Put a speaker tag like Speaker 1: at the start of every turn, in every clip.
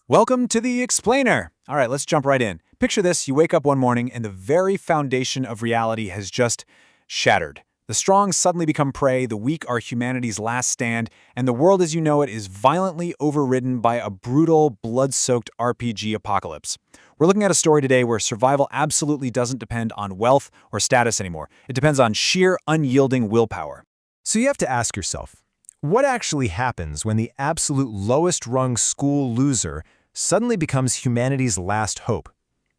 Speaker 1: Welcome to the Explainer. All right, let's jump right in. Picture this, you wake up one morning and the very foundation of reality has just shattered. The strong suddenly become prey, the weak are humanity's last stand, and the world as you know it is violently overridden by a brutal, blood-soaked RPG apocalypse. We're looking at a story today where survival absolutely doesn't depend on wealth or status anymore. It depends on sheer, unyielding willpower.
Speaker 2: So you have to ask yourself, what actually happens when the absolute lowest-rung school loser suddenly becomes humanity's last hope?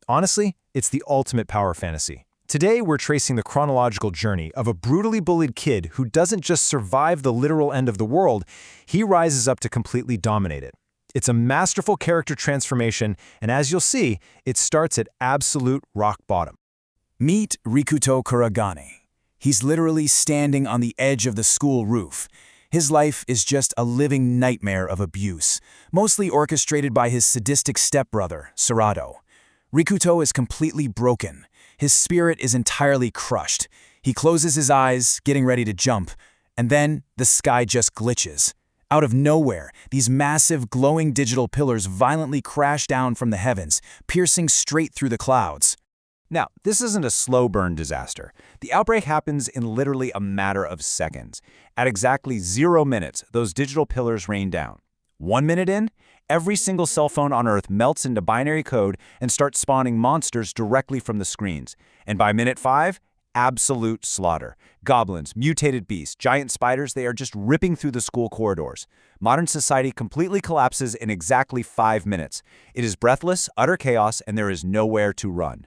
Speaker 2: Honestly, it's the ultimate power fantasy. Today, we're tracing the chronological journey of a brutally bullied kid who doesn't just survive the literal end of the world, he rises up to completely dominate it. It's a masterful character transformation, and as you'll see, it starts at absolute rock bottom.
Speaker 3: Meet Rikuto Kuragane. He's literally standing on the edge of the school roof. His life is just a living nightmare of abuse, mostly orchestrated by his sadistic stepbrother, Serato. Rikuto is completely broken. His spirit is entirely crushed. He closes his eyes, getting ready to jump, and then the sky just glitches. Out of nowhere, these massive, glowing digital pillars violently crash down from the heavens, piercing straight through the clouds.
Speaker 1: Now, this isn't a slow burn disaster. The outbreak happens in literally a matter of seconds. At exactly 0 minutes, those digital pillars rain down. 1 minute in, every single cell phone on Earth melts into binary code and starts spawning monsters directly from the screens. And by minute 5, absolute slaughter. Goblins, mutated beasts, giant spiders, they are just ripping through the school corridors. Modern society completely collapses in exactly 5 minutes. It is breathless, utter chaos, and there is nowhere to run.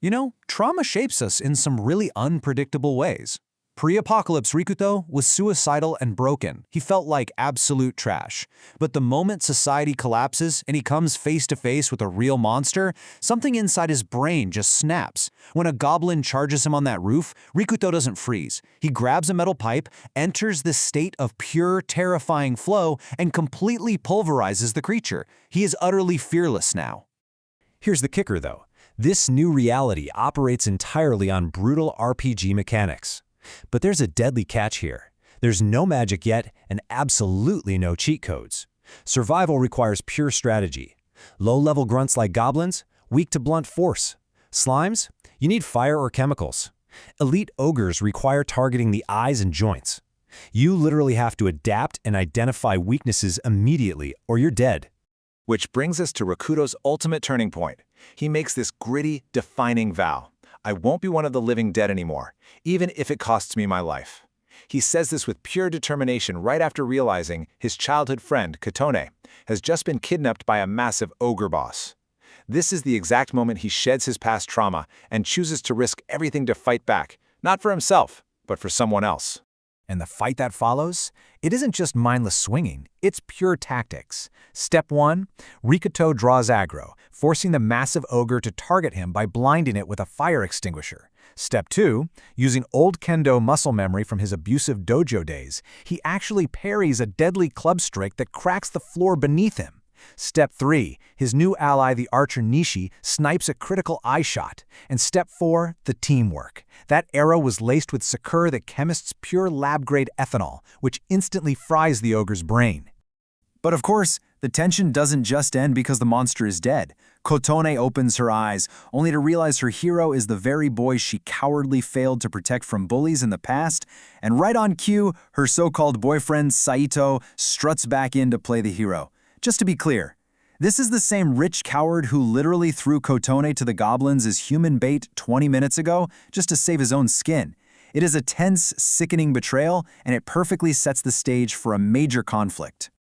Speaker 4: You know, trauma shapes us in some really unpredictable ways. Pre-apocalypse Rikuto was suicidal and broken. He felt like absolute trash. But the moment society collapses and he comes face to face with a real monster, something inside his brain just snaps. When a goblin charges him on that roof, Rikuto doesn't freeze. He grabs a metal pipe, enters this state of pure, terrifying flow, and completely pulverizes the creature. He is utterly fearless now.
Speaker 2: Here's the kicker, though. This new reality operates entirely on brutal RPG mechanics. But there's a deadly catch here. There's no magic yet and absolutely no cheat codes. Survival requires pure strategy. Low-level grunts like goblins, weak to blunt force. Slimes, you need fire or chemicals. Elite ogres require targeting the eyes and joints. You literally have to adapt and identify weaknesses immediately or you're dead.
Speaker 1: Which brings us to Rikuto's ultimate turning point. He makes this gritty, defining vow. I won't be one of the living dead anymore, even if it costs me my life. He says this with pure determination right after realizing his childhood friend, Kotone, has just been kidnapped by a massive ogre boss. This is the exact moment he sheds his past trauma and chooses to risk everything to fight back, not for himself, but for someone else.
Speaker 4: And the fight that follows? It isn't just mindless swinging, it's pure tactics. Step 1, Rikuto draws aggro, forcing the massive ogre to target him by blinding it with a fire extinguisher. Step 2, using old kendo muscle memory from his abusive dojo days, he actually parries a deadly club strike that cracks the floor beneath him. Step 3, his new ally, the archer Nishi, snipes a critical eye shot. And Step 4, the teamwork. That arrow was laced with Sakura the chemist's pure lab-grade ethanol, which instantly fries the ogre's brain. But of course, the tension doesn't just end because the monster is dead. Kotone opens her eyes, only to realize her hero is the very boy she cowardly failed to protect from bullies in the past, and right on cue, her so-called boyfriend, Saito, struts back in to play the hero. Just to be clear, this is the same rich coward who literally threw Kotone to the goblins as human bait 20 minutes ago just to save his own skin. It is a tense, sickening betrayal, and it perfectly sets the stage for a major conflict.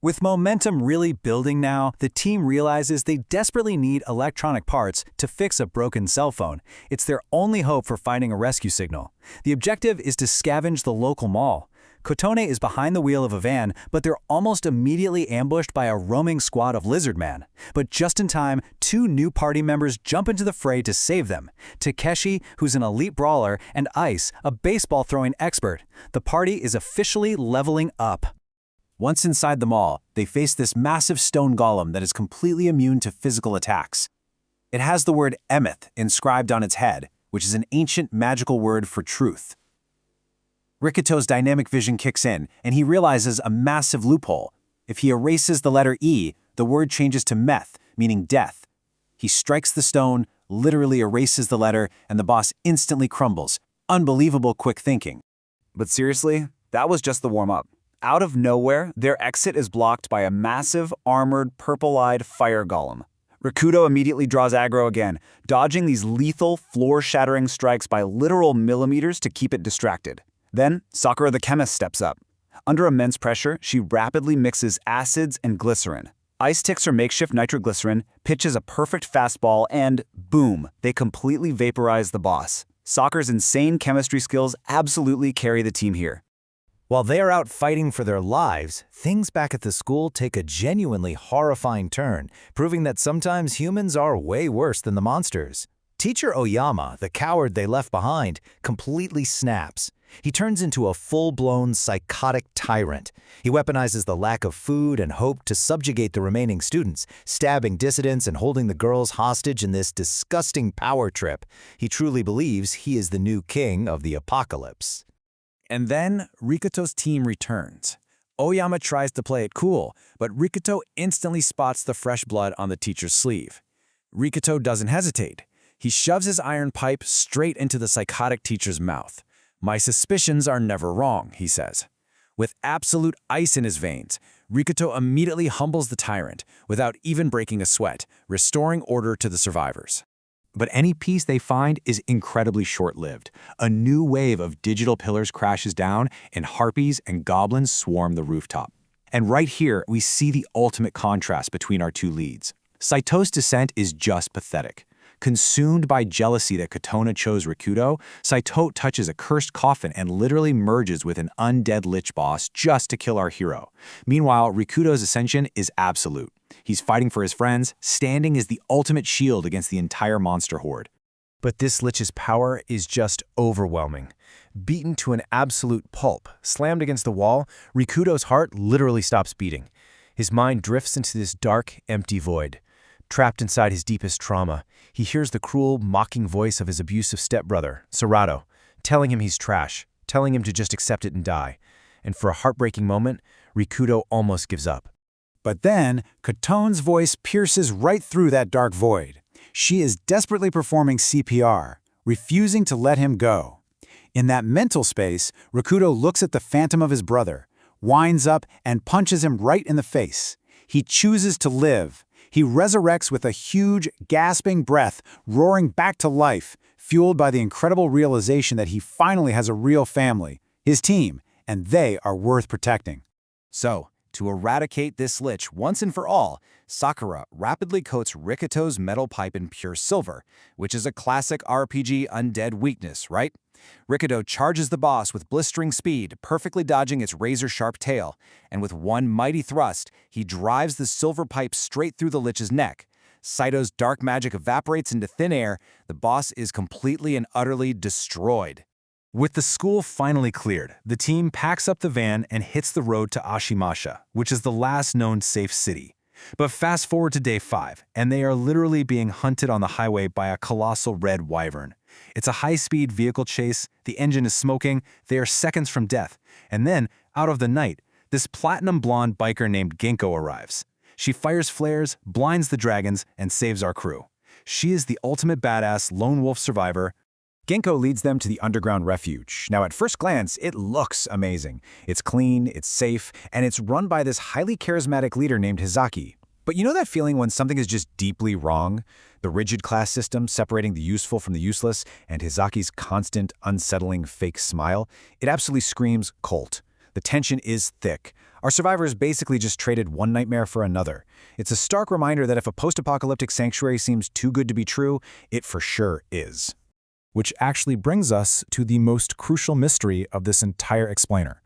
Speaker 4: With momentum really building now, the team realizes they desperately need electronic parts to fix a broken cell phone. It's their only hope for finding a rescue signal. The objective is to scavenge the local mall. Kotone is behind the wheel of a van, but they're almost immediately ambushed by a roaming squad of Lizardman. But just in time, 2 new party members jump into the fray to save them. Takeshi, who's an elite brawler, and Ice, a baseball-throwing expert. The party is officially leveling up. Once inside the mall, they face this massive stone golem that is completely immune to physical attacks. It has the word Emeth inscribed on its head, which is an ancient magical word for truth. Rikuto's dynamic vision kicks in, and he realizes a massive loophole. If he erases the letter E,
Speaker 3: the word changes to meth, meaning death. He strikes the stone, literally erases the letter, and the boss instantly crumbles. Unbelievable quick thinking.
Speaker 1: But seriously, that was just the warm-up. Out of nowhere, their exit is blocked by a massive, armored, purple-eyed fire golem. Rikuto immediately draws aggro again, dodging these lethal, floor-shattering strikes by literal millimeters to keep it distracted. Then, Sakura the chemist steps up. Under immense pressure, she rapidly mixes acids and glycerin. Ice ticks her makeshift nitroglycerin, pitches a perfect fastball, and boom, they completely vaporize the boss. Sakura's insane chemistry skills absolutely carry the team here.
Speaker 2: While they are out fighting for their lives, things back at the school take a genuinely horrifying turn, proving that sometimes humans are way worse than the monsters. Teacher Oyama, the coward they left behind, completely snaps. He turns into a full-blown psychotic tyrant. He weaponizes the lack of food and hope to subjugate the remaining students, stabbing dissidents and holding the girls hostage in this disgusting power trip. He truly believes he is the new king of the apocalypse.
Speaker 3: And then Rikuto's team returns. Oyama tries to play it cool, but Rikuto instantly spots the fresh blood on the teacher's sleeve. Rikuto doesn't hesitate. He shoves his iron pipe straight into the psychotic teacher's mouth. "My suspicions are never wrong," he says. With absolute ice in his veins, Rikuto immediately humbles the tyrant without even breaking a sweat, restoring order to the survivors.
Speaker 4: But any peace they find is incredibly short-lived. A new wave of digital pillars crashes down, and harpies and goblins swarm the rooftop. And right here, we see the ultimate contrast between our two leads. Saito's descent is just pathetic. Consumed by jealousy that Katona chose Rikuto, Saito touches a cursed coffin and literally merges with an undead lich boss just to kill our hero. Meanwhile, Rikuto's ascension is absolute. He's fighting for his friends, standing as the ultimate shield against the entire monster horde.
Speaker 2: But this lich's power is just overwhelming. Beaten to an absolute pulp, slammed against the wall, Rikuto's heart literally stops beating. His mind drifts into this dark, empty void. Trapped inside his deepest trauma, he hears the cruel, mocking voice of his abusive stepbrother, Serato, telling him he's trash, telling him to just accept it and die. And for a heartbreaking moment, Rikuto almost gives up.
Speaker 3: But then, Katone's voice pierces right through that dark void. She is desperately performing CPR, refusing to let him go. In that mental space, Rikuto looks at the phantom of his brother, winds up, and punches him right in the face. He chooses to live. He resurrects with a huge, gasping breath, roaring back to life, fueled by the incredible realization that he finally has a real family, his team, and they are worth protecting.
Speaker 1: So, to eradicate this lich once and for all, Sakura rapidly coats Rikuto's metal pipe in pure silver, which is a classic RPG undead weakness, right? Rikuto charges the boss with blistering speed, perfectly dodging its razor-sharp tail, and with one mighty thrust, he drives the silver pipe straight through the lich's neck. Saito's dark magic evaporates into thin air, the boss is completely and utterly destroyed.
Speaker 4: With the school finally cleared, the team packs up the van and hits the road to Ashimasha, which is the last known safe city. But fast forward to day 5, and they are literally being hunted on the highway by a colossal red wyvern. It's a high-speed vehicle chase, the engine is smoking, they are seconds from death. And then, out of the night, this platinum blonde biker named Genko arrives. She fires flares, blinds the dragons, and saves our crew. She is the ultimate badass lone wolf survivor.
Speaker 3: Genko leads them to the underground refuge. Now, at first glance, it looks amazing. It's clean, it's safe, and it's run by this highly charismatic leader named Hizaki. But you know that feeling when something is just deeply wrong? The rigid class system separating the useful from the useless, and Hizaki's constant, unsettling fake smile? It absolutely screams cult. The tension is thick. Our survivors basically just traded one nightmare for another. It's a stark reminder that if a post-apocalyptic sanctuary seems too good to be true, it for sure is.
Speaker 4: Which actually brings us to the most crucial mystery of this entire explainer.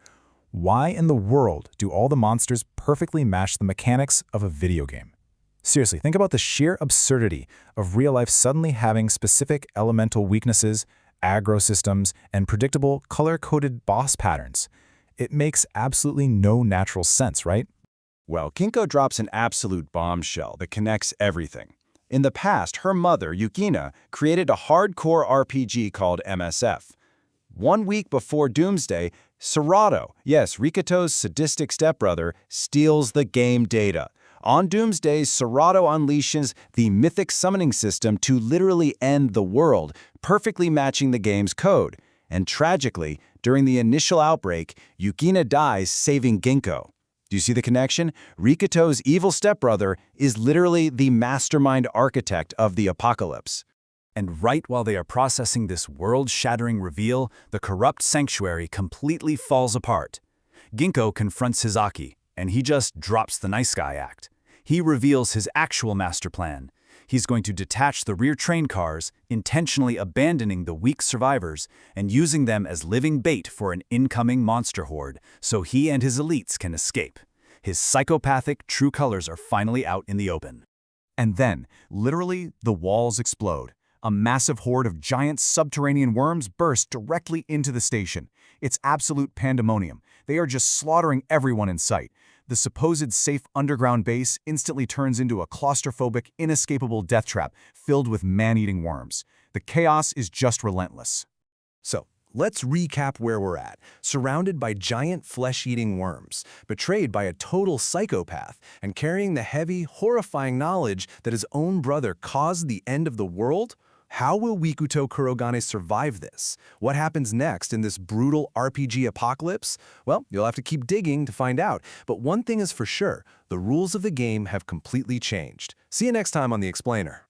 Speaker 4: Why in the world do all the monsters perfectly match the mechanics of a video game? Seriously, think about the sheer absurdity of real life suddenly having specific elemental weaknesses, aggro systems, and predictable color-coded boss patterns. It makes absolutely no natural sense, right?
Speaker 1: Well, Kinko drops an absolute bombshell that connects everything. In the past, her mother, Yukina, created a hardcore RPG called MSF. 1 week before Doomsday, Serato, yes, Rikuto's sadistic stepbrother, steals the game data. On Doomsday, Serato unleashes the mythic summoning system to literally end the world, perfectly matching the game's code. And tragically, during the initial outbreak, Yukina dies, saving Ginkgo. Do you see the connection? Rikuto's evil stepbrother is literally the mastermind architect of the apocalypse.
Speaker 2: And right while they are processing this world-shattering reveal, the corrupt sanctuary completely falls apart. Ginkgo confronts Hizaki, and he just drops the nice guy act. He reveals his actual master plan. He's going to detach the rear train cars, intentionally abandoning the weak survivors and using them as living bait for an incoming monster horde, so he and his elites can escape. His psychopathic true colors are finally out in the open.
Speaker 4: And then, literally, the walls explode. A massive horde of giant subterranean worms burst directly into the station. It's absolute pandemonium. They are just slaughtering everyone in sight. The supposed safe underground base instantly turns into a claustrophobic, inescapable death trap filled with man-eating worms. The chaos is just relentless.
Speaker 2: So, let's recap where we're at. Surrounded by giant flesh-eating worms, betrayed by a total psychopath, and carrying the heavy, horrifying knowledge that his own brother caused the end of the world? How will Rikuto Kurogane survive this? What happens next in this brutal RPG apocalypse? Well, you'll have to keep digging to find out. But one thing is for sure, the rules of the game have completely changed. See you next time on The Explainer.